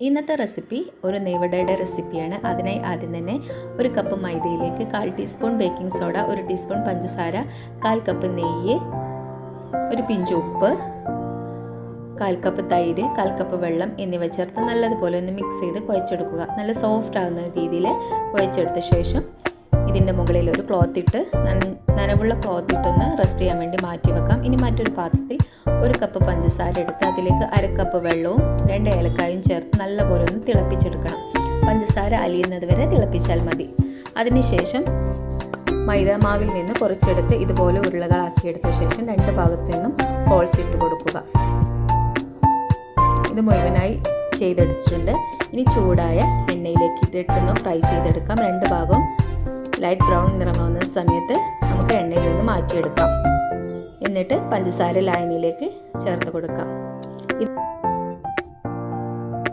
ഇന്നത്തെ റെസിപ്പി ഒരു നെയ്വടയുടെ റെസിപ്പിയാണ്. അതിനായി ആദ്യം തന്നെ ഒരു കപ്പ് മൈദയിലേക്ക് 1/4 ടീസ്പൂൺ ബേക്കിംഗ് സോഡ, 1 ടീസ്പൂൺ പഞ്ചസാര, 1/4 കപ്പ് നെയ്യ്, ഒരു പിഞ്ച് ഉപ്പ്, 1/4 കപ്പ് തൈര്, 1/4 കപ്പ് വെള്ളം എന്നിവ ചേർത്ത് നല്ലതുപോലെ ഒന്ന് മിക്സ് ചെയ്ത് കുഴച്ചെടുക്കുക. നല്ല സോഫ്റ്റ് ആകുന്ന രീതിയിൽ കുഴച്ചെടുത്ത ശേഷം ഇതിൻ്റെ മുകളിൽ ഒരു ക്ലോത്ത് ഇട്ട് നനവുള്ള ക്ലോത്ത് ഇട്ടൊന്ന് റെസ്റ്റ് ചെയ്യാൻ വേണ്ടി മാറ്റി വെക്കാം. ഇനി മറ്റൊരു പാത്രത്തിൽ 1 കപ്പ് പഞ്ചസാര എടുത്ത് അതിലേക്ക് 1/2 കപ്പ് വെള്ളവും 2 ഏലക്കായും ചേർത്ത് നല്ലപോലെ ഒന്ന് തിളപ്പിച്ചെടുക്കണം. പഞ്ചസാര അലിയുന്നത് വരെ തിളപ്പിച്ചാൽ മതി. അതിനുശേഷം മൈദാമാവിൽ നിന്ന് കുറച്ചെടുത്ത് ഇതുപോലെ ഉരുളകളാക്കിയെടുത്ത ശേഷം 2 ഭാഗത്തു നിന്നും ഹോൾസ് ഇട്ട് കൊടുക്കുക. ഇത് മുഴുവനായി ചെയ്തെടുത്തിട്ടുണ്ട്. ഇനി ചൂടായ എണ്ണയിലേക്ക് ഇട്ടിട്ടൊന്ന് ഫ്രൈ ചെയ്തെടുക്കാം. 2 ഭാഗവും ലൈറ്റ് ബ്രൗൺ നിറമാവുന്ന സമയത്ത് നമുക്ക് എണ്ണയിൽ നിന്ന് മാറ്റിയെടുക്കാം. എന്നിട്ട് പഞ്ചസാര ലായനിയിലേക്ക് ചേർത്ത് കൊടുക്കാം.